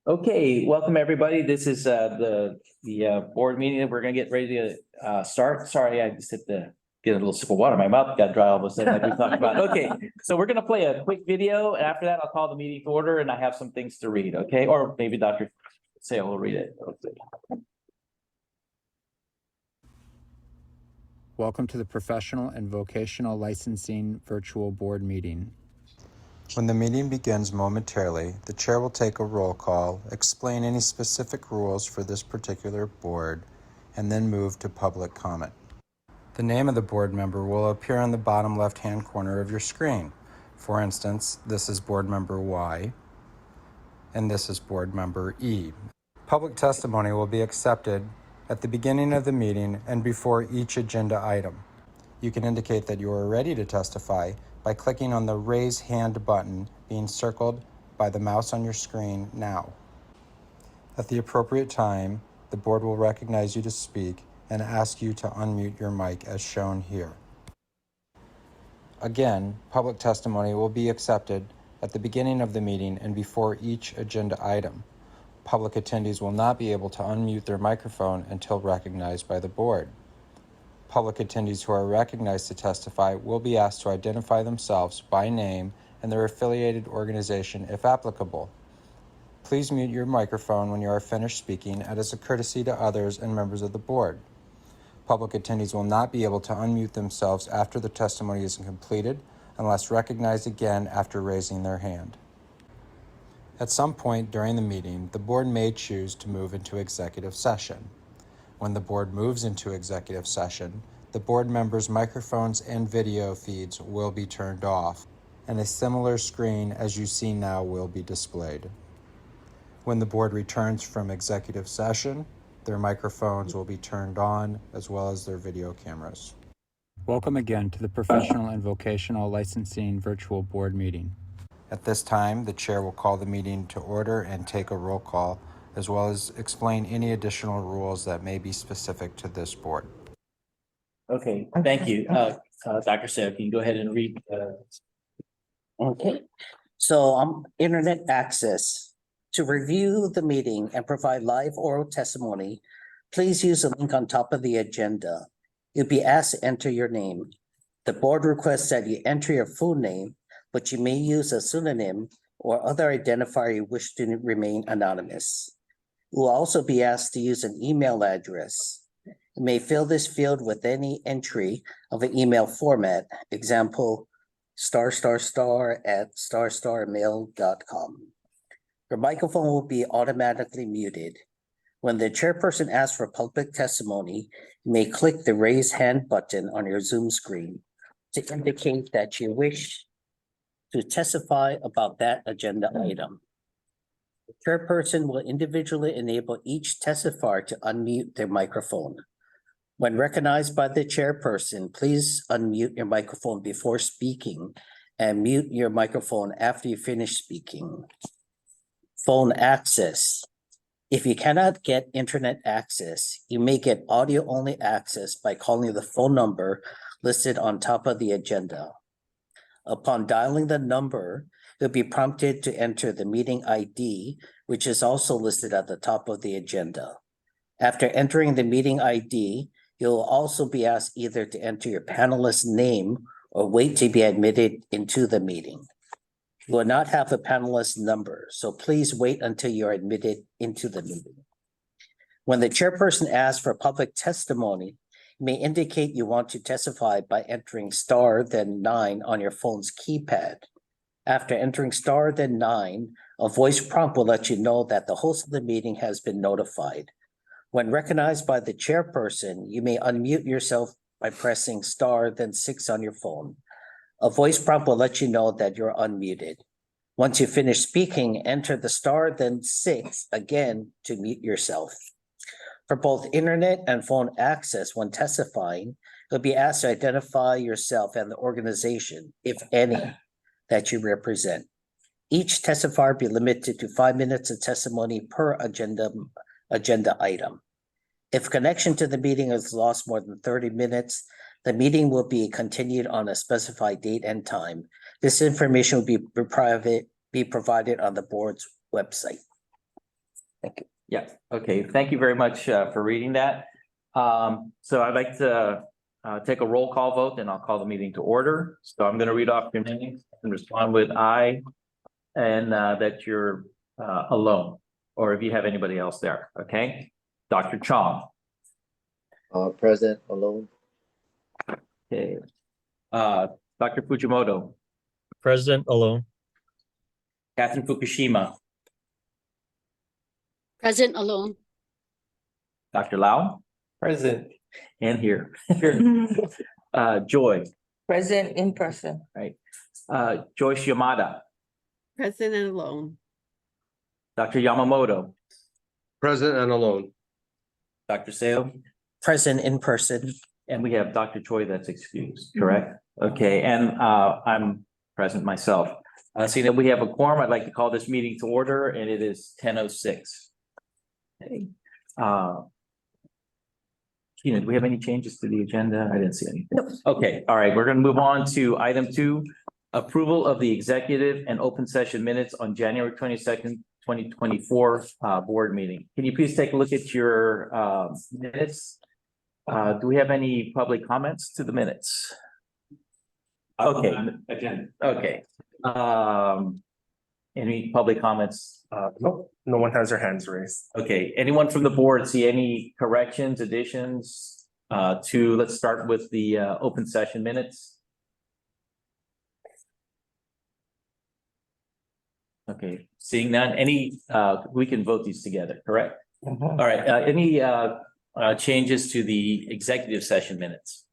Okay, welcome everybody. This is the board meeting that we're gonna get ready to start. Sorry, I just hit the get a little sip of water. My mouth got dry all of a sudden like we talked about. Okay, so we're gonna play a quick video, and after that, I'll call the meeting to order, and I have some things to read. Okay, or maybe Dr. Sale will read it. Welcome to the Professional and Vocational Licensing Virtual Board Meeting. When the meeting begins momentarily, the chair will take a roll call, explain any specific rules for this particular board, and then move to public comment. The name of the board member will appear on the bottom left-hand corner of your screen. For instance, this is board member Y, and this is board member E. Public testimony will be accepted at the beginning of the meeting and before each agenda item. You can indicate that you are ready to testify by clicking on the Raise Hand button being circled by the mouse on your screen now. At the appropriate time, the board will recognize you to speak and ask you to unmute your mic as shown here. Again, public testimony will be accepted at the beginning of the meeting and before each agenda item. Public attendees will not be able to unmute their microphone until recognized by the board. Public attendees who are recognized to testify will be asked to identify themselves by name and their affiliated organization if applicable. Please mute your microphone when you are finished speaking as a courtesy to others and members of the board. Public attendees will not be able to unmute themselves after the testimony is completed unless recognized again after raising their hand. At some point during the meeting, the board may choose to move into executive session. When the board moves into executive session, the board members' microphones and video feeds will be turned off, and a similar screen as you see now will be displayed. When the board returns from executive session, their microphones will be turned on as well as their video cameras. Welcome again to the Professional and Vocational Licensing Virtual Board Meeting. At this time, the chair will call the meeting to order and take a roll call, as well as explain any additional rules that may be specific to this board. Okay, thank you. Dr. Sale, can you go ahead and read? Okay, so internet access. To review the meeting and provide live oral testimony, please use the link on top of the agenda. You'll be asked to enter your name. The board requests that you enter your full name, but you may use a pseudonym or other identifier you wish to remain anonymous. You will also be asked to use an email address. You may fill this field with any entry of an email format, example, **@**mail.com. Your microphone will be automatically muted. When the chairperson asks for public testimony, you may click the raise hand button on your Zoom screen to indicate that you wish to testify about that agenda item. The chairperson will individually enable each testifier to unmute their microphone. When recognized by the chairperson, please unmute your microphone before speaking and mute your microphone after you finish speaking. Phone access. If you cannot get internet access, you may get audio-only access by calling the phone number listed on top of the agenda. Upon dialing the number, you'll be prompted to enter the meeting ID, which is also listed at the top of the agenda. After entering the meeting ID, you'll also be asked either to enter your panelist name or wait to be admitted into the meeting. You will not have a panelist number, so please wait until you're admitted into the meeting. When the chairperson asks for public testimony, you may indicate you want to testify by entering * then 9 on your phone's keypad. After entering * then 9, a voice prompt will let you know that the host of the meeting has been notified. When recognized by the chairperson, you may unmute yourself by pressing * then 6 on your phone. A voice prompt will let you know that you're unmuted. Once you finish speaking, enter the * then 6 again to mute yourself. For both internet and phone access when testifying, you'll be asked to identify yourself and the organization, if any, that you represent. Each testifier be limited to 5 minutes of testimony per agenda item. If connection to the meeting is lost more than 30 minutes, the meeting will be continued on a specified date and time. This information will be provided on the board's website. Thank you. Yeah, okay, thank you very much for reading that. So I'd like to take a roll call vote, and I'll call the meeting to order. So I'm gonna read off your names and respond with aye, and that you're alone, or if you have anybody else there, okay? Dr. Chong, Present alone. okay. Dr. Fujimoto, President alone. Catherine Fukushima, Present alone. Dr. Lau, Present. and here. Joy, Present in person. right? Joyce Yamada, Present and alone. Dr. Yamamoto, Present and alone. Dr. Seo, Present in person. and we have Dr. Choi that's excused, correct? Okay, and I'm present myself. Seeing that we have a quorum, I'd like to call this meeting to order, and it is 10:06. Okay. Tina, do we have any changes to the agenda? I didn't see anything. Nope. Okay, all right, we're gonna move on to item 2, approval of the executive and open session minutes on January 22nd, 2024 board meeting. Can you please take a look at your minutes? Do we have any public comments to the minutes? Okay, Again. okay. Any public comments? Nope, no one has their hands raised. Okay, anyone from the board see any corrections, additions let's start with the open session minutes? Okay, seeing none, we can vote these together, correct? All right, any changes to the executive session minutes?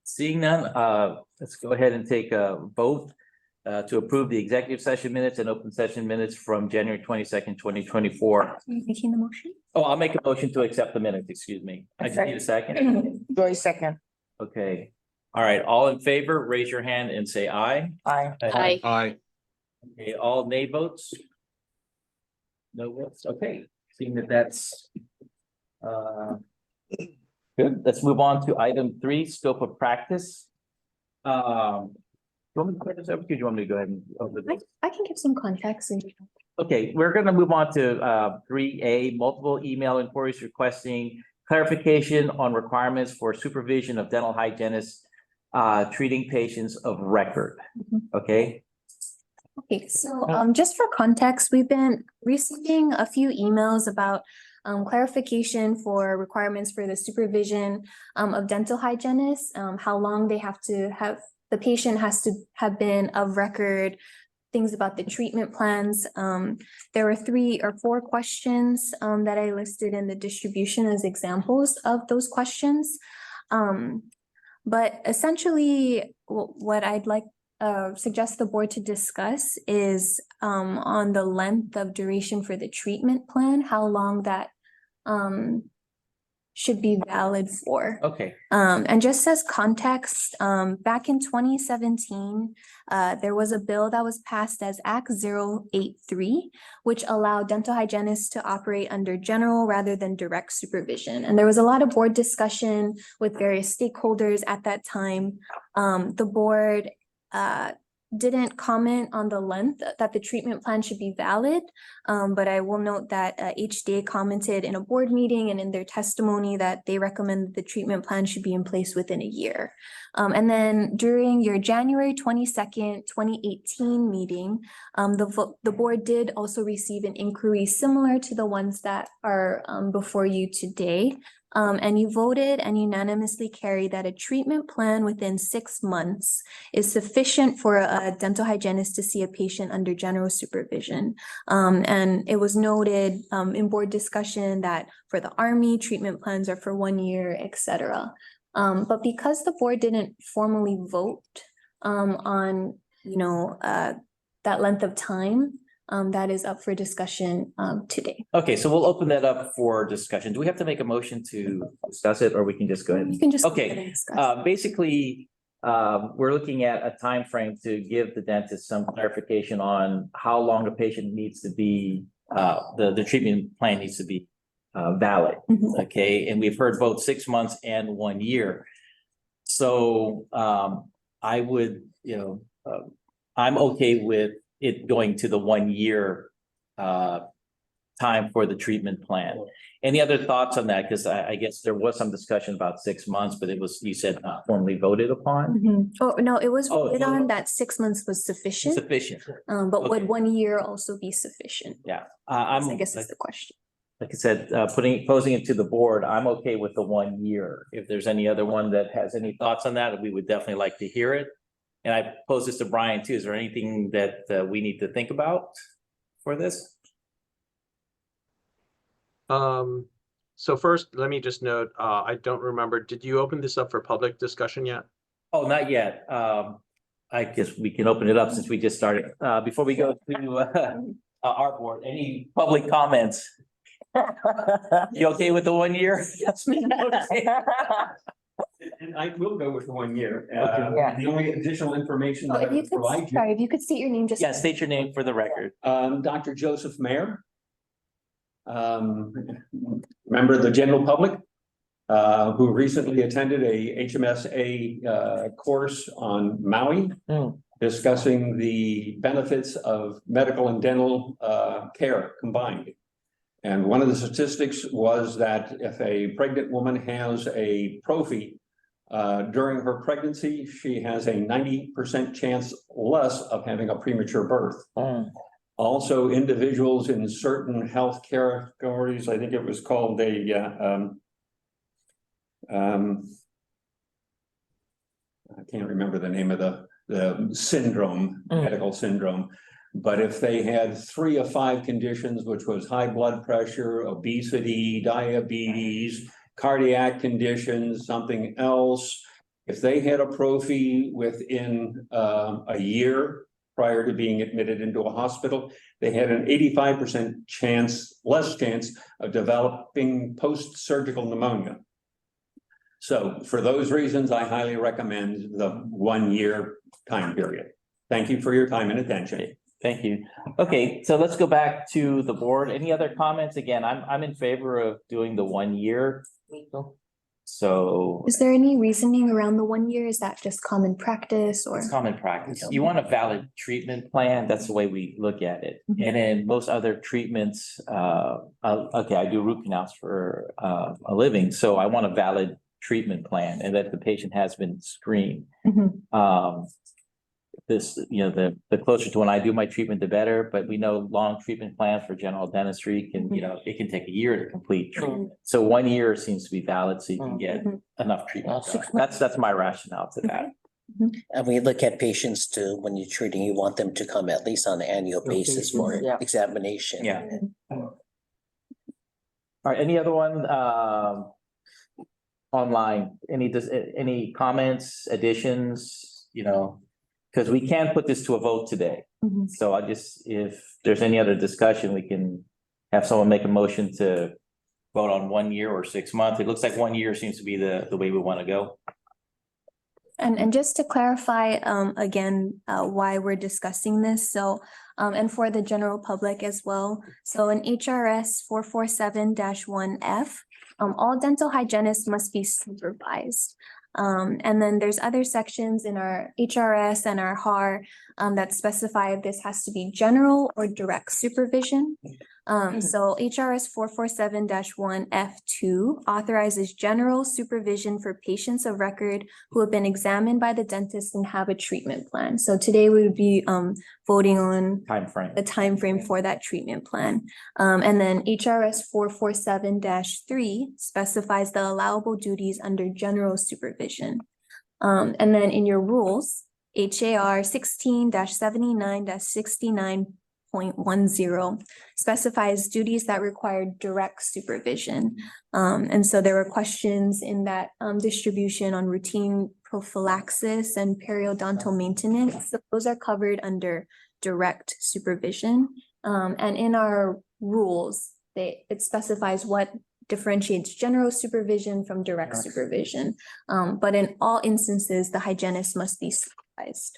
Seeing none, let's go ahead and take a vote to approve the executive session minutes and open session minutes from January 22nd, 2024. Are you making the motion? Oh, I'll make a motion to accept the minutes, excuse me. I just need a second. Joy second. Okay, all right, all in favor, raise your hand and say aye. Aye. Aye. Aye. Okay, all nay votes? No votes, okay, seeing that that's good, let's move on to item 3, scope of practice. Do you want me to clear this up, or do you want me to go ahead and open this? I can give some context. Okay, we're gonna move on to 3A, multiple email inquiries requesting clarification on requirements for supervision of dental hygienists treating patients of record. Okay, Okay, so just for context, we've been receiving a few emails about clarification for requirements for the supervision of dental hygienists, how long they have to have, the patient has to have been of record, things about the treatment plans. There were 3 or 4 questions that I listed in the distribution as examples of those questions. But essentially, what I'd like suggest the board to discuss is on the length of duration for the treatment plan, how long that should be valid for. okay, And just as context, back in 2017, there was a bill that was passed as Act 083, which allowed dental hygienists to operate under general rather than direct supervision. And there was a lot of board discussion with various stakeholders at that time. The board didn't comment on the length that the treatment plan should be valid. But I will note that HDA commented in a board meeting and in their testimony that they recommend that the treatment plan should be in place within a year. And then during your January 22nd, 2018 meeting, the board did also receive an inquiry similar to the ones that are before you today. And you voted and unanimously carried that a treatment plan within 6 months is sufficient for a dental hygienist to see a patient under general supervision. And it was noted in board discussion that for the Army, treatment plans are for 1 year, etc. But because the board didn't formally vote on, that length of time, that is up for discussion today. okay, so we'll open that up for discussion. Do we have to make a motion to discuss it, or we can just go ahead? You can just. go Okay, ahead and discuss. basically, we're looking at a time frame to give the dentist some clarification on how long a patient needs to be, the treatment plan needs to be valid. Mhm. Okay, and we've heard both 6 months and 1 year. So I would, I'm okay with it going to the 1 year time for the treatment plan. Any other thoughts on that? Because I guess there was some discussion about 6 months, but it was, you said, not formally voted upon. Oh, no, it was Oh, voted no. on that 6 months was sufficient, Sufficient. but would Okay. 1 year also be sufficient? Yeah, I guess is the question. like I said, posing it to the board, I'm okay with the 1 year. If there's any other one that has any thoughts on that, we would definitely like to hear it. And I pose this to Brian too. Is there anything that we need to think about for this? So first, let me just note, I don't remember, did you open this up for public discussion yet? Oh, not yet. I guess we can open it up since we just started. Before we go to our board, any public comments? You okay with the 1 year? Yes. Okay. And I will go with the 1 year. Okay. The only additional information that I If you would provide could, you. sorry, if you could state your name just. Yeah, state your name for the record. Dr. Joseph Mayer. Member of the general public, who recently attended a HMSA course on Maui, discussing the benefits of medical and dental care combined. And one of the statistics was that if a pregnant woman has a prophy during her pregnancy, she has a 90% chance less of having a premature birth. Also, individuals in certain health categories, I think it was called I can't remember the name of the syndrome, medical syndrome. But if they had 3 of 5 conditions, which was high blood pressure, obesity, diabetes, cardiac conditions, something else, if they had a prophy within a year prior to being admitted into a hospital, they had an 85% less chance of developing post-surgical pneumonia. So for those reasons, I highly recommend the 1 year time period. Thank you for your time and attention. Thank you. Okay, so let's go back to the board. Any other comments? Again, I'm in favor of doing the 1 year. So Is there any reasoning around the 1 year? Is that just common practice or? it's common practice. You want a valid treatment plan. That's the way we look at it. And then most other treatments, okay, I do root canals for a living, so I want a valid treatment plan and that the patient has been screened. This, the closer to when I do my treatment, the better, but we know long treatment plans for general dentistry can, it can take a year to complete treatment. So 1 year seems to be valid, so you can get enough treatment done. That's my rationale to that. And we look at patients too, when you're treating, you want them to come at least on an annual basis for examination. Yeah. All right, any other one, online, any comments, additions, because we can't put this to a vote today. So if there's any other discussion, we can have someone make a motion to vote on 1 year or 6 months. It looks like 1 year seems to be the way we want to go. And just to clarify, again, why we're discussing this, so, and for the general public as well. So in HRS 447-1F, all dental hygienists must be supervised. And then there's other sections in our HRS and our HAR that specify if this has to be general or direct supervision. So HRS 447-1F2 authorizes general supervision for patients of record who have been examined by the dentist and have a treatment plan. So today we would be voting on the timeframe for that treatment plan. And then HRS 447-3 specifies the allowable duties under general supervision. And then in your rules, HAR 16-79-69.10 specifies duties that require direct supervision. And so there were questions in that distribution on routine prophylaxis and periodontal maintenance. So those are covered under direct supervision. And in our rules, it specifies what differentiates general supervision from direct supervision. But in all instances, the hygienist must be supervised.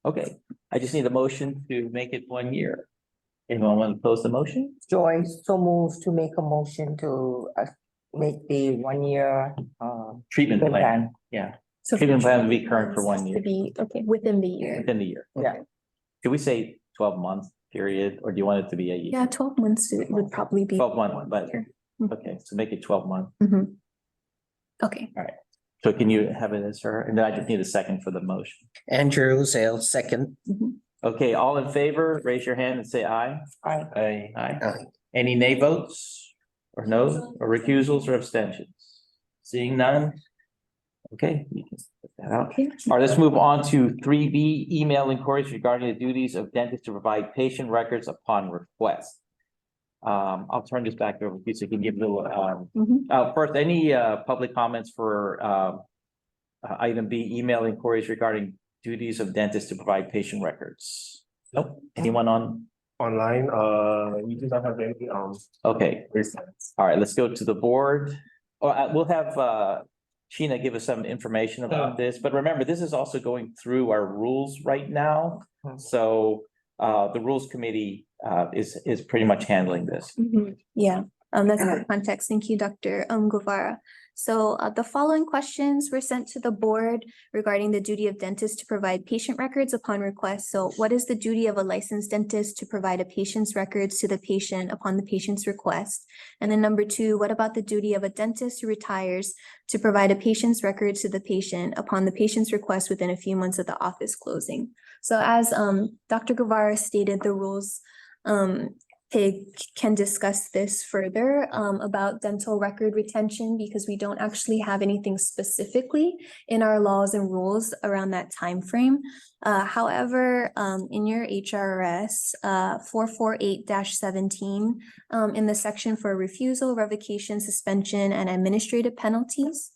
Okay, I just need a motion to make it 1 year. Anyone want to pose the motion? Joyce, so moves to make a motion to make the 1 year Treatment plan. Yeah. So Treatment for plan to be current for 1 to year, be, okay, within the year. within the year. Yeah. Should we say 12-month period, or do you want it to be a year? Yeah, 12 months would probably be. 12-month, but, Sure. okay, so make it 12-month. Mhm. Okay, So can you have it as her? And then I just need a second for the motion. Andrew Zale, second. Okay, all in favor, raise your hand and say aye. Aye. Aye. Aye. Aye. Any nay votes? Or no, or recusals or abstentions? Seeing none? Okay, you can put that out. okay. All right, let's move on to 3B, email inquiries regarding the duties of dentists to provide patient records upon request. I'll turn this back over to you so you can give a little, Mhm. first, any public comments for item B, email inquiries regarding duties of dentists to provide patient records? Nope, anyone on? Online, we do not have any, Okay, recents. all right, let's go to the board. Or we'll have Sheena give us some information about this, but remember, this is also going through our rules right now. So the rules committee is pretty much handling this. Yeah, that's good context. Thank you, Dr. Guevara. So the following questions were sent to the board regarding the duty of dentists to provide patient records upon request. So what is the duty of a licensed dentist to provide a patient's records to the patient upon the patient's request? And then number 2, what about the duty of a dentist who retires to provide a patient's records to the patient upon the patient's request within a few months of the office closing? So as Dr. Guevara stated, the rules PIG can discuss this further about dental record retention, because we don't actually have anything specifically in our laws and rules around that time frame. However, in your HRS 448-17, in the section for refusal, revocation, suspension, and administrative penalties,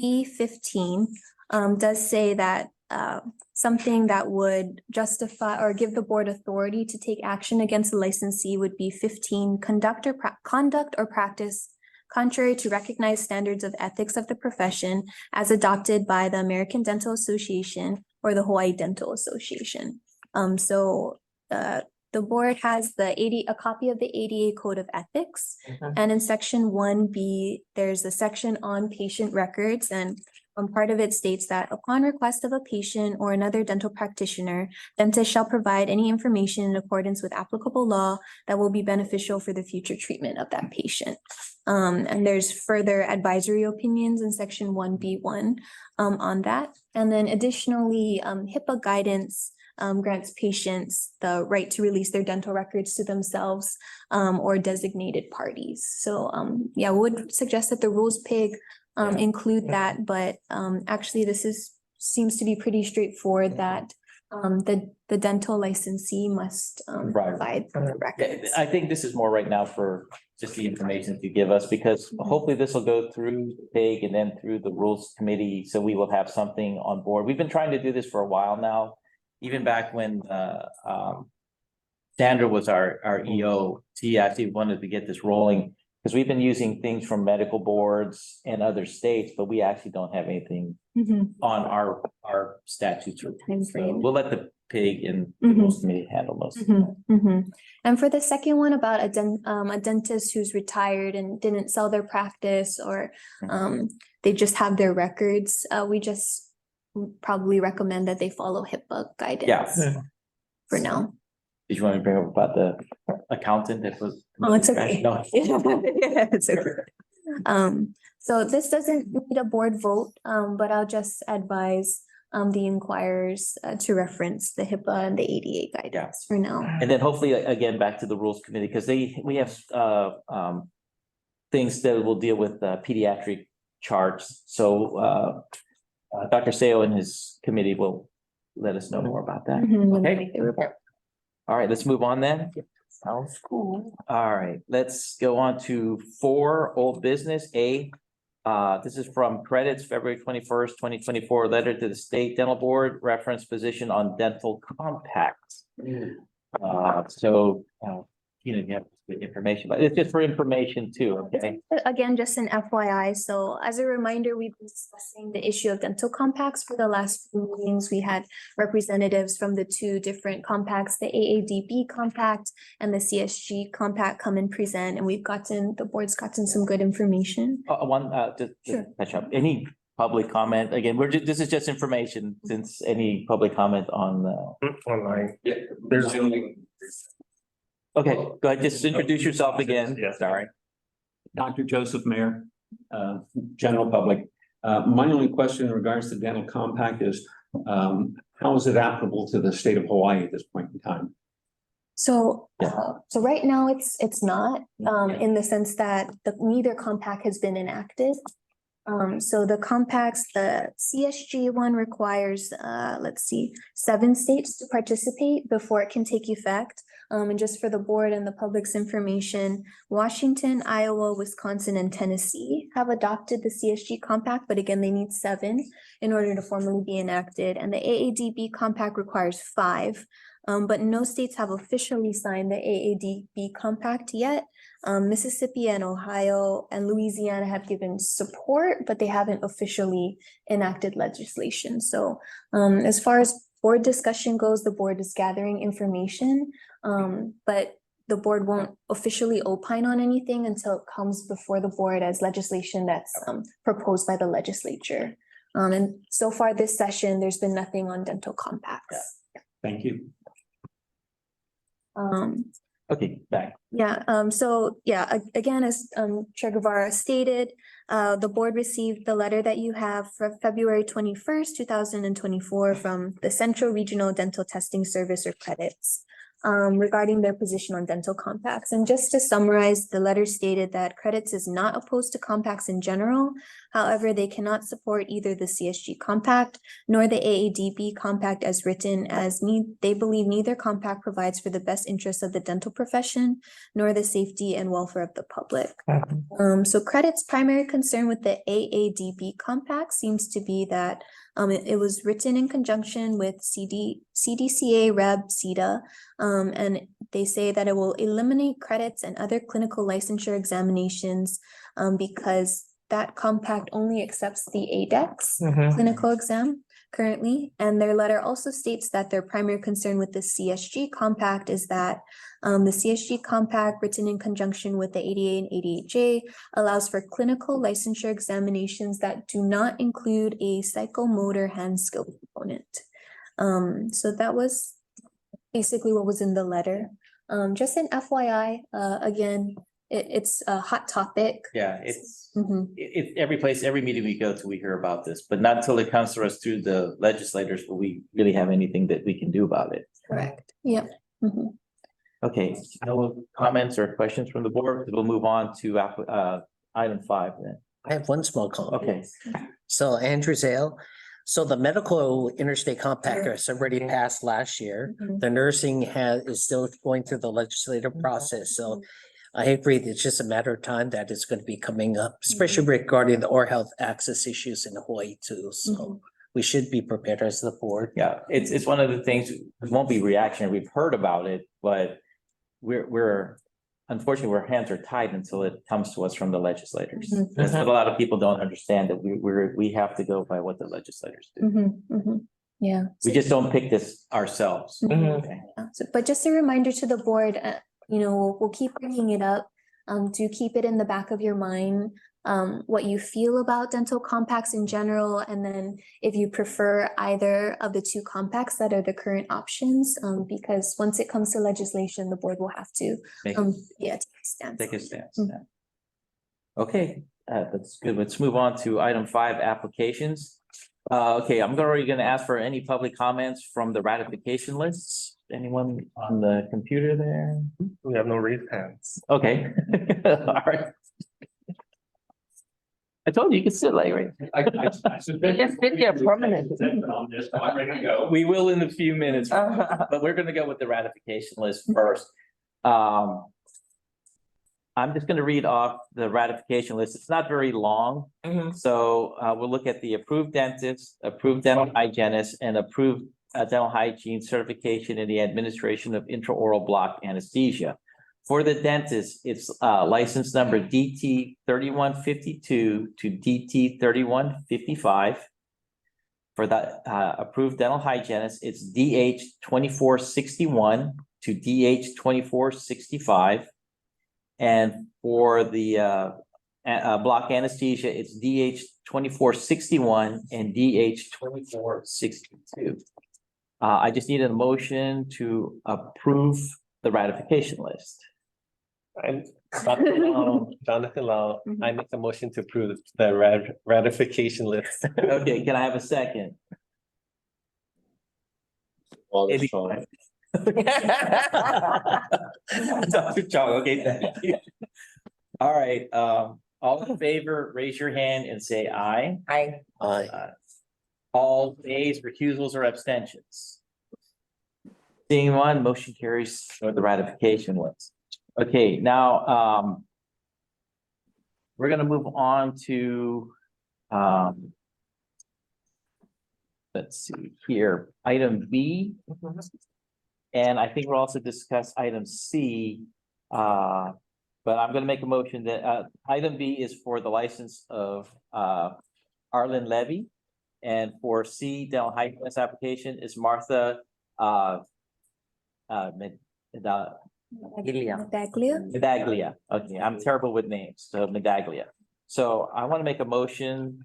B15 does say that something that would justify or give the board authority to take action against the licensee would be 15, conduct or practice contrary to recognized standards of ethics of the profession as adopted by the American Dental Association or the Hawaii Dental Association. So the board has a copy of the ADA Code of Ethics, and in section 1B, there's a section on patient records, and part of it states that upon request of a patient or another dental practitioner, dentist shall provide any information in accordance with applicable law that will be beneficial for the future treatment of that patient. And there's further advisory opinions in section 1B1 on that. And then additionally, HIPAA guidance grants patients the right to release their dental records to themselves or designated parties. So yeah, would suggest that the rules PIG include that, but actually seems to be pretty straightforward that the dental licensee must provide the records. I think this is more right now for just the information to give us, because hopefully this will go through PIG and then through the rules committee, so we will have something on board. We've been trying to do this for a while now, even back when Sandra was our EO. She actually wanted to get this rolling, because we've been using things from medical boards and other states, but we actually don't have anything on our statutes. So we'll let the PIG and the rules committee handle most of that. And for the second one about a dentist who's retired and didn't sell their practice, or they just have their records, we just probably recommend that they follow HIPAA guidance for now. Did you want to bring up about the accountant that was? Oh, it's okay. No. It's okay. So this doesn't need a board vote, but I'll just advise the inquirers to reference the HIPAA and the ADA guidance for now. And then hopefully, again, back to the rules committee, because we have things that will deal with pediatric charts. So Dr. Seo and his committee will let us know more about that. Okay. All right, let's move on then. Sounds cool. All right, let's go on to 4, old business. A, this is from credits, February 21st, 2024, letter to the State Dental Board, reference position on dental compacts. You know, you have the information, but it's just for information too, okay? Again, just an FYI. So as a reminder, we've been discussing the issue of dental compacts for the last few meetings. We had representatives from the 2 different compacts, the AADB compact and the CSG compact, come and present, and the board's gotten some good information. Just Sure. catch up. Any public comment? Again, this is just information since any public comment on the, Online. Yeah. There's okay, go ahead, just introduce yourself again. Yes. Sorry. Dr. Joseph Mayer, general public. My only question in regards to dental compact is, how is it applicable to the state of Hawaii at this point in time? So, so right now it's not, in the sense that neither compact has been enacted. So the compacts, the CSG one requires, 7 states to participate before it can take effect. And just for the board and the public's information, Washington, Iowa, Wisconsin, and Tennessee have adopted the CSG compact, but again, they need 7 in order to formally be enacted. And the AADB compact requires 5. But no states have officially signed the AADB compact yet. Mississippi and Ohio and Louisiana have given support, but they haven't officially enacted legislation. So as far as board discussion goes, the board is gathering information, but the board won't officially opine on anything until it comes before the board as legislation that's proposed by the legislature. And so far this session, there's been nothing on dental compacts. Thank you. Okay, back. Again, as Chair Guevara stated, the board received the letter that you have for February 21st, 2024 from the Central Regional Dental Testing Service, or credits, regarding their position on dental compacts. And just to summarize, the letter stated that credits is not opposed to compacts in general. However, they cannot support either the CSG compact nor the AADB compact as written, as they believe neither compact provides for the best interests of the dental profession nor the safety and welfare of the public. So credit's primary concern with the AADB compact seems to be that it was written in conjunction with CDCA Reb CETA, and they say that it will eliminate credits and other clinical licensure examinations because that compact only accepts the ADEX clinical exam currently. And their letter also states that their primary concern with the CSG compact is that the CSG compact, written in conjunction with the 88 and 88J, allows for clinical licensure examinations that do not include a psychomotor hand skill component. So that was basically what was in the letter. Just an FYI, again, it's a hot topic. Yeah, it's every meeting we go to, we hear about this, but not until it comes to us through the legislators will we really have anything that we can do about it. Correct. Yeah. Okay, no comments or questions from the board. We'll move on to item 5 then. I have one small comment. Okay. So Andrew Zale, so the medical interstate compact has already passed last year. The nursing is still going through the legislative process. So I agree that it's just a matter of time that it's going to be coming up, especially regarding the oral health access issues in Hawaii too. So we should be prepared as the board. Yeah, it's one of the things, it won't be reactionary. We've heard about it, but we're unfortunately, our hands are tied until it comes to us from the legislators. That's what a lot of people don't understand, that we have to go by what the legislators do. Yeah. We just don't pick this ourselves. Okay. But just a reminder to the board, we'll keep bringing it up. Do keep it in the back of your mind, what you feel about dental compacts in general, and then if you prefer either of the 2 compacts that are the current options, because once it comes to legislation, the board will have to take a stance. Take a stance. Okay, that's good. Let's move on to item 5, applications. Okay, I'm already going to ask for any public comments from the ratification lists. Anyone on the computer there? We have no raised hands. Okay. All right. I told you could sit like right. Just sit there permanent. I'm ready to go. We will in a few minutes, but we're gonna go with the ratification list first. I'm just gonna read off the ratification list. It's not very long. So we'll look at the approved dentist, approved dental hygienist, and approved dental hygiene certification in the administration of intraoral block anesthesia. For the dentist, it's license number DT 3152 to DT 3155. For the approved dental hygienist, it's DH 2461 to DH 2465. And for the block anesthesia, it's DH 2461 and DH 2462. I just needed a motion to approve the ratification list. And Dr. Lau, Jonathan Lau, I make a motion to approve the ratification list. Okay, can I have a second? Maybe- Dr. Chong, okay, thank you. All right, all in favor, raise your hand and say aye. Aye. All nays, recusals, or abstentions? Seeing one, motion carries for the ratification list. Okay, now, we're gonna move on to, let's see here, item B. And I think we'll also discuss item C. But I'm gonna make a motion that, item B is for the license of, Arlen Levy. And for C, dental hygienist application is Martha, Medaglia. Okay, I'm terrible with names, so Medaglia. So I want to make a motion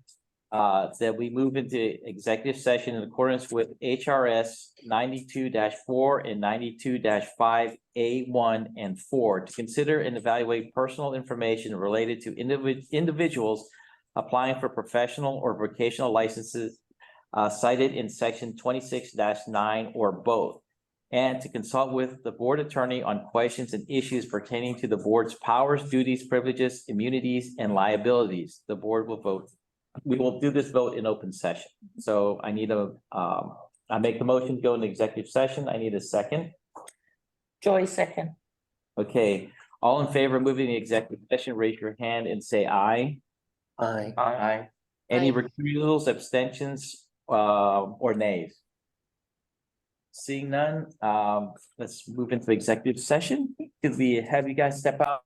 that we move into executive session in accordance with HRS 92-4 and 92-5A1 and 4 to consider and evaluate personal information related to individuals applying for professional or vocational licenses cited in section 26-9 or both, and to consult with the board attorney on questions and issues pertaining to the board's powers, duties, privileges, immunities, and liabilities. The board will vote. We will do this vote in open session. So I need I make the motion to go into executive session. I need a second. Joy second. Okay, all in favor of moving the executive session, raise your hand and say aye. Aye. Aye. Any Aye. recusals, abstentions, or nays? Seeing none, let's move into executive session. Could we have you guys step out?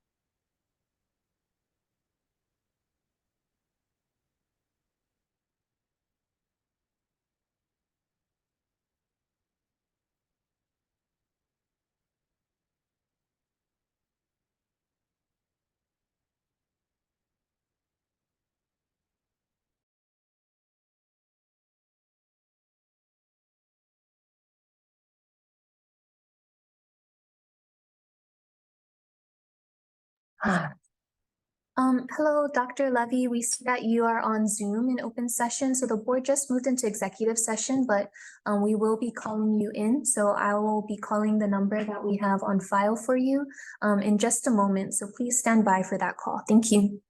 Hello, Dr. Levy. We see that you are on Zoom in open session. So the board just moved into executive session, but we will be calling you in. So I will be calling the number that we have on file for you in just a moment. So please stand by for that call. Thank you.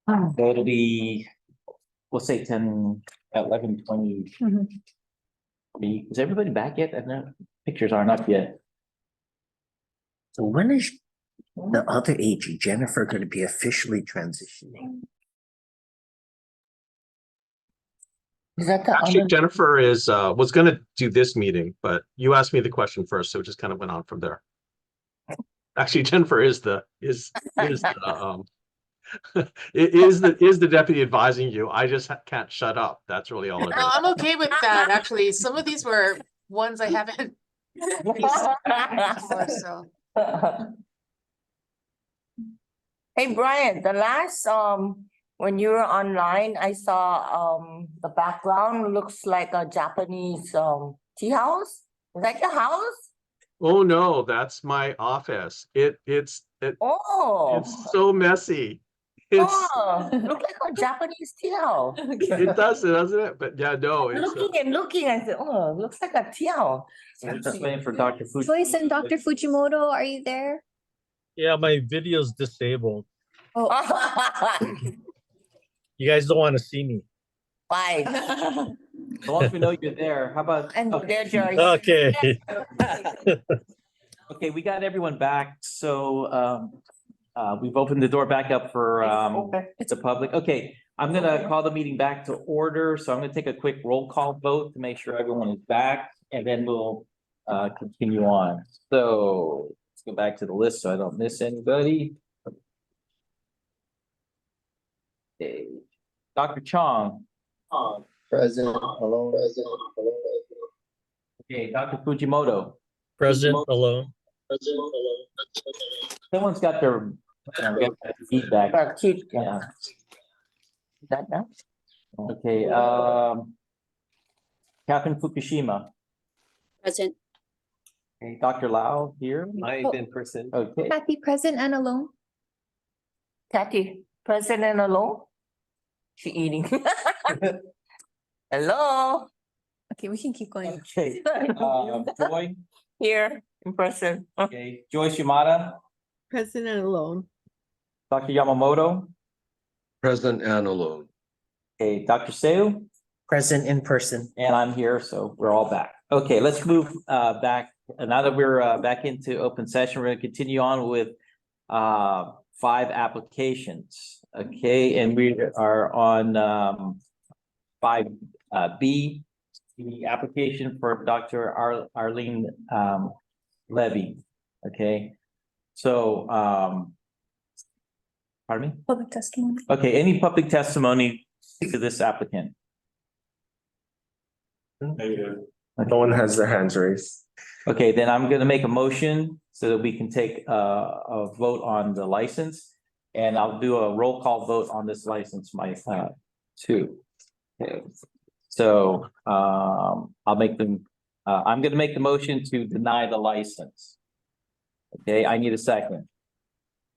So it'll be, we'll say 11:20. Is everybody back yet? And the pictures aren't up yet. So when is the other AG, Jennifer, going to be officially transitioning? Is that the Actually, other? Jennifer was gonna do this meeting, but you asked me the question first, so it just kind of went on from there. Actually, Jennifer is the is the deputy advising you. I just can't shut up. That's really all it No, is. I'm okay with that, actually. Some of these were ones I haven't before, so. Hey, Brian, the last, when you were online, I saw, the background looks like a Japanese, tea house. Is that your house? Oh no, that's my office. It's Oh. so messy. It's Oh, look like a Japanese tea house. it does, doesn't it? But yeah, no, it's Looking and looking, I said, oh, looks like a tea house. We're just waiting for Dr. Fuji. Joyce and Dr. Fujimoto, are you there? Yeah, my video's disabled. Oh, You guys don't want to see me. Fine. As long as we know you're there, how about? and There, Joyce. Okay. Okay, we got everyone back, so we've opened the door back up for Okay. it's a public, okay. I'm gonna call the meeting back to order, so I'm gonna take a quick roll call vote to make sure everyone is back, and then we'll continue on. So let's go back to the list so I don't miss anybody. Okay, Dr. Chong. Present alone. Okay, Dr. Fujimoto. President alone. Someone's got their feedback. Yeah. That now? Okay, Captain Fukushima. Present. Okay, Dr. Lau here. I'm in person. Okay, Kathy, present and alone. Kathy, present and alone? She eating. Hello? Okay, we can keep going. okay. Joy, Here, in person. okay, Joyce Yamada, Present and alone. Dr. Yamamoto, Present and alone. okay, Dr. Seo, Present in person. and I'm here, so we're all back. Okay, let's move back. Now that we're back into open session, we're gonna continue on with 5 applications. Okay, and we are on 5B, the application for Dr. Arlene Levy. Okay, so pardon me? Public testimony. Okay, any public testimony to this applicant? No one has their hands raised. Okay, then I'm gonna make a motion so that we can take a vote on the license. And I'll do a roll call vote on this license, too. Okay. So I'll make them, I'm gonna make the motion to deny the license. Okay, I need a second.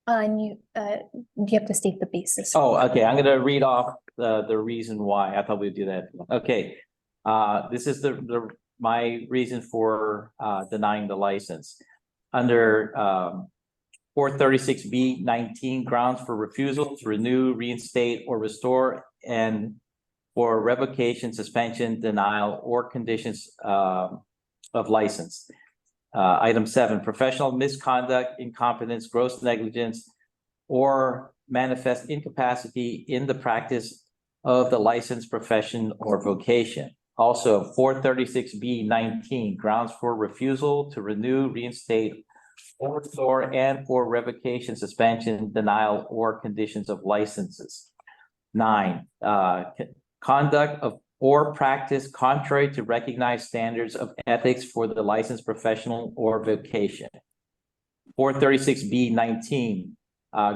And you have to state the basis. Oh, okay, I'm gonna read off the reason why. I thought we'd do that. Okay. This is my reason for denying the license. Under 436B19, grounds for refusal to renew, reinstate, or restore, and for revocation, suspension, denial, or conditions of license. Item 7, professional misconduct, incompetence, gross negligence, or manifest incapacity in the practice of the licensed profession or vocation. Also, 436B19, grounds for refusal to renew, reinstate, or restore, and for revocation, suspension, denial, or conditions of licenses. 9, conduct of or practice contrary to recognized standards of ethics for the licensed professional or vocation. 436B19,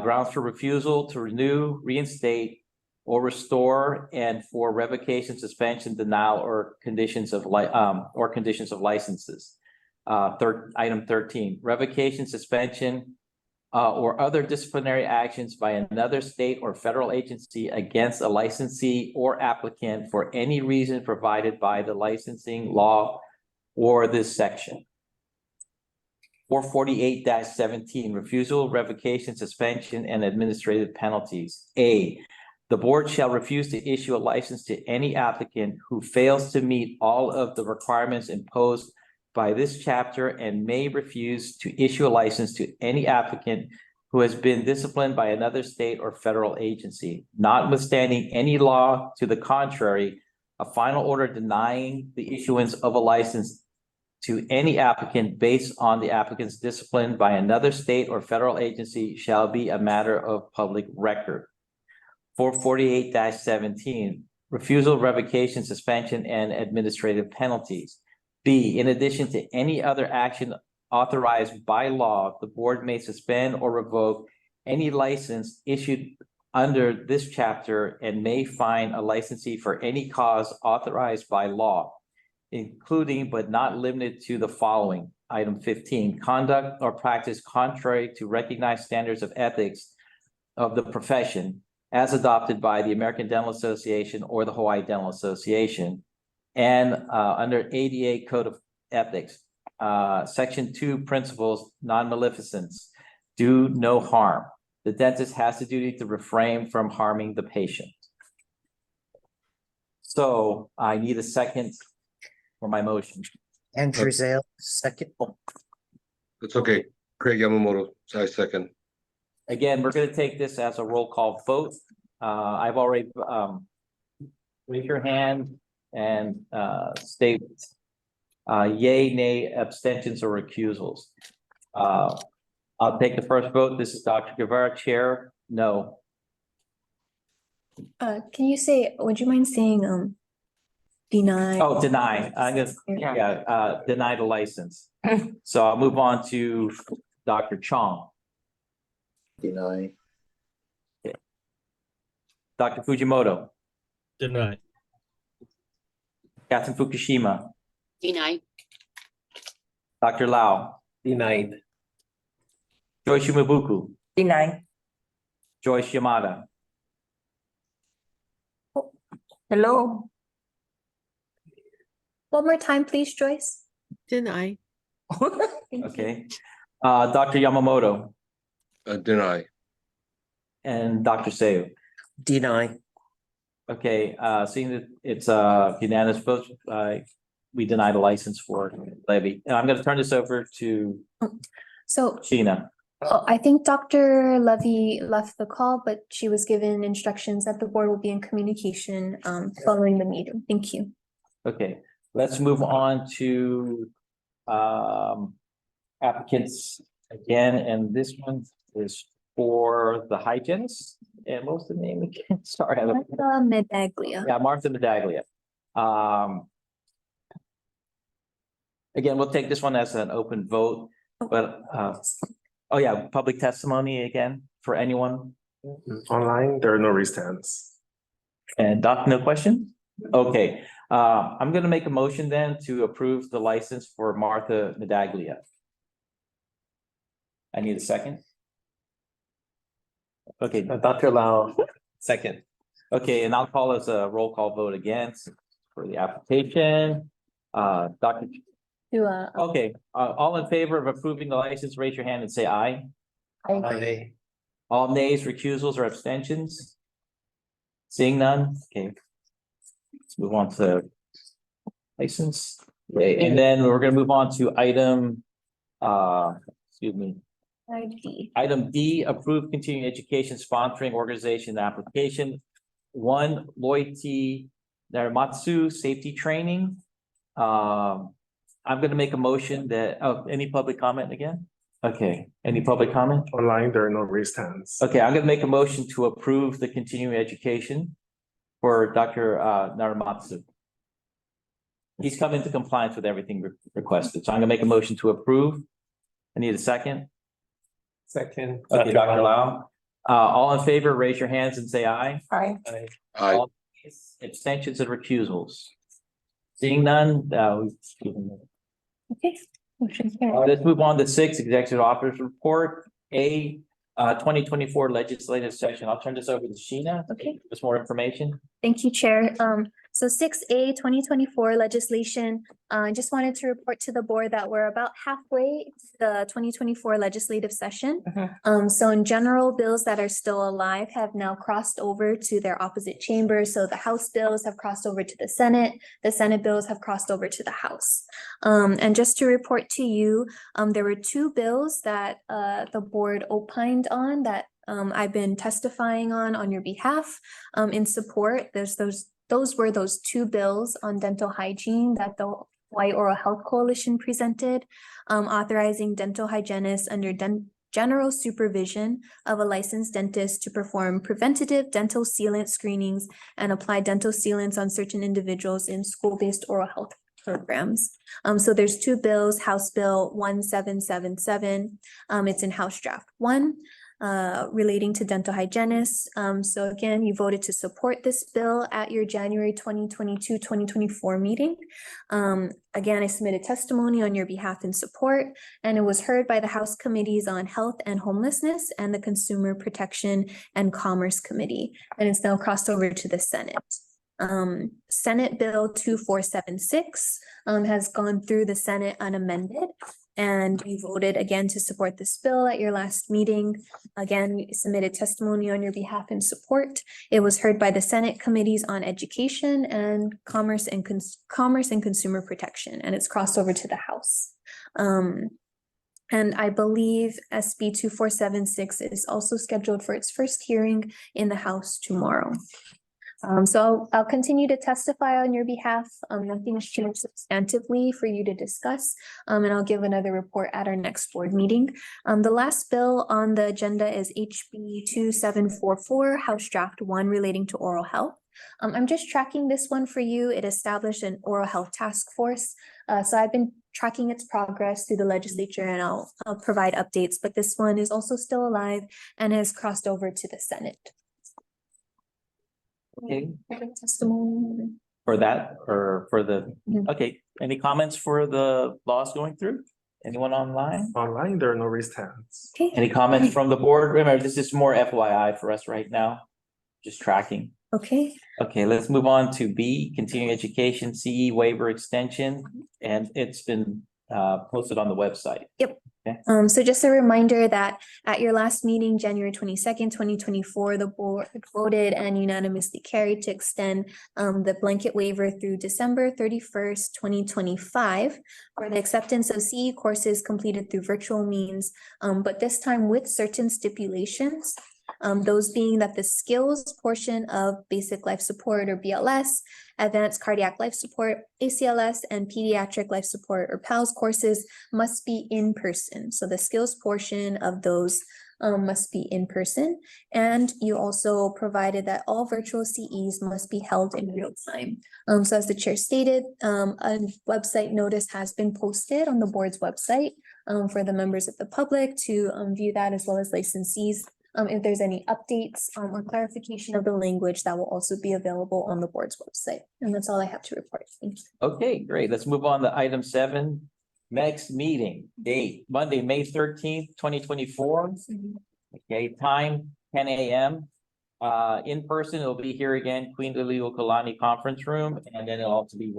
grounds for refusal to renew, reinstate, or restore, and for revocation, suspension, denial, or conditions of licenses. Item 13, revocation, suspension, or other disciplinary actions by another state or federal agency against a licensee or applicant for any reason provided by the licensing law or this section. 448-17, refusal, revocation, suspension, and administrative penalties. A, The board shall refuse to issue a license to any applicant who fails to meet all of the requirements imposed by this chapter and may refuse to issue a license to any applicant who has been disciplined by another state or federal agency. Notwithstanding any law to the contrary, a final order denying the issuance of a license to any applicant based on the applicant's discipline by another state or federal agency shall be a matter of public record. 448-17, refusal, revocation, suspension, and administrative penalties. B, in addition to any other action authorized by law, the board may suspend or revoke any license issued under this chapter and may fine a licensee for any cause authorized by law, including but not limited to the following. Item 15, conduct or practice contrary to recognized standards of ethics of the profession as adopted by the American Dental Association or the Hawaii Dental Association, and under ADA Code of Ethics, Section 2 principles, non-maleficence, do no harm. The dentist has the duty to refrain from harming the patient. So I need a second for my motion. Andrew Zale, second. Oh, It's okay. Craig Yamamoto, I second. Again, we're going to take this as a roll call vote. I've already raise your hand and state yay, nay, abstentions, or recusals. I'll take the first vote. This is Dr. Guevara, chair. No. Can you say, would you mind saying, deny? Oh, deny. I'm gonna, deny the license. So I'll move on to Dr. Chong. Deny. Dr. Fujimoto, Deny. Captain Fukushima, Deny. Dr. Lau, Denied. Joyce Shimabuku, Deny. Joyce Yamada, Hello? One more time, please, Joyce. Deny. Thank you. okay. Dr. Yamamoto Deny. and Dr. Seu. deny. Okay, seeing that it's unanimous vote, we deny the license for Levy. And I'm gonna turn this over to So Sheena. I think Dr. Levy left the call, but she was given instructions that the board will be in communication following the meeting. Thank you. Okay, let's move on to applicants again, and this one is for the hygienist. And what was the name again? Sorry. Martha Medaglia. Yeah, Martha Medaglia. Again, we'll take this one as an open vote, but oh yeah, public testimony again for anyone. Online, there are no restands. And Doc, no question? Okay, I'm gonna make a motion then to approve the license for Martha Medaglia. I need a second. Okay, Dr. Lau, second. okay, and I'll call as a roll call vote again for the application. Dr. Okay, all in favor of approving the license, raise your hand and say aye. Aye. All nays, recusals, or abstentions? Seeing none, okay. Let's move on to license. Okay, and then we're gonna move on to item, excuse me. Item D, approved continuing education sponsoring organization application. 1, Lloyd T. Naramatsu, safety training. I'm gonna make a motion that, any public comment again? Okay, any public comment? Online, there are no restands. Okay, I'm gonna make a motion to approve the continuing education for Dr. Naramatsu. He's come into compliance with everything requested, so I'm gonna make a motion to approve. I need a second. Second. Okay, Dr. Lau. All in favor, raise your hands and say aye. Aye. Aye. All abstentions and recusals. Seeing none, Okay. Motion carried. let's move on to 6, executive officer's report. 2024 legislative session. I'll turn this over to Sheena. Okay. Just more information. Thank you, Chair. So 6A 2024 legislation, I just wanted to report to the board that we're about halfway to the 2024 legislative session. So in general, bills that are still alive have now crossed over to their opposite chambers. So the House bills have crossed over to the Senate bills have crossed over to the House. And just to report to you, there were two bills that the board opined on that I've been testifying on your behalf in support. Those were those two bills on dental hygiene that the Hawaii Oral Health Coalition presented, authorizing dental hygienists under general supervision of a licensed dentist to perform preventative dental sealant screenings and apply dental sealants on certain individuals in school-based oral health programs. So there's two bills, House Bill 1777. It's in House Draft 1. Relating to dental hygienists. So again, you voted to support this bill at your January 2022-2024 meeting. Again, I submitted testimony on your behalf in support, and it was heard by the House Committees on Health and Homelessness and the Consumer Protection and Commerce Committee, and it's now crossed over to the Senate. Senate Bill 2476 has gone through the Senate unamended. And you voted again to support this bill at your last meeting. Again, you submitted testimony on your behalf in support. It was heard by the Senate Committees on Education and Commerce and Consumer Protection, and it's crossed over to the House. And I believe SB 2476 is also scheduled for its first hearing in the House tomorrow. So I'll continue to testify on your behalf. Nothing's changed substantively for you to discuss, and I'll give another report at our next board meeting. The last bill on the agenda is HB 2744, House Draft 1 relating to oral health. I'm just tracking this one for you. It established an oral health task force. So I've been tracking its progress through the legislature, and I'll provide updates, but this one is also still alive and has crossed over to the Senate. Okay, Testimony. for that or for the, Mhm. okay, any comments for the laws going through? Anyone online? Online, there are no raised hands. Okay. Any comments from the board? Remember, this is more FYI for us right now. Just tracking. Okay. Okay, let's move on to B, continuing education, CE waiver extension, and it's been posted on the website. Yep. Okay. So just a reminder that at your last meeting, January 22nd, 2024, the board voted and unanimously carried to extend the blanket waiver through December 31st, 2025 for the acceptance of CE courses completed through virtual means, but this time with certain stipulations. Those being that the skills portion of basic life support or BLS, advanced cardiac life support, ACLS, and pediatric life support or PALS courses must be in person. So the skills portion of those must be in person. And you also provided that all virtual CEs must be held in real time. So as the chair stated, a website notice has been posted on the board's website for the members of the public to view that, as well as licensees. If there's any updates or clarification of the language, that will also be available on the board's website. And that's all I have to report. Thank you. Okay, great. Let's move on to item 7. Next meeting date, Monday, May 13th, 2024. Okay, time 10 a.m. In person, it'll be here again, Queen Liliuokalani Conference Room, and then it'll also be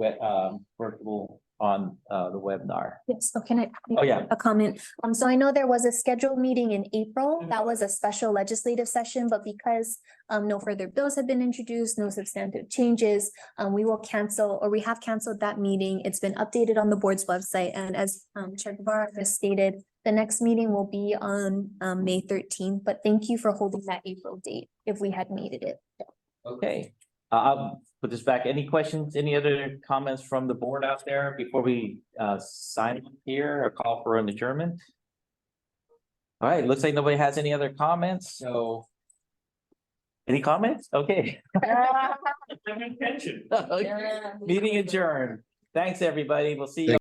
workable on the webinar. Yes, so can I? Oh, yeah. A comment. So I know there was a scheduled meeting in April. That was a special legislative session, but because no further bills have been introduced, no substantive changes, we will cancel, or we have canceled that meeting. It's been updated on the board's website, and as Chair Guevara has stated, the next meeting will be on May 13th, but thank you for holding that April date if we had needed it. Okay, I'll put this back. Any questions, any other comments from the board out there before we sign here or call for an adjournment? All right, looks like nobody has any other comments, so. Any comments? Okay. Meeting adjourned. Thanks, everybody. We'll see you.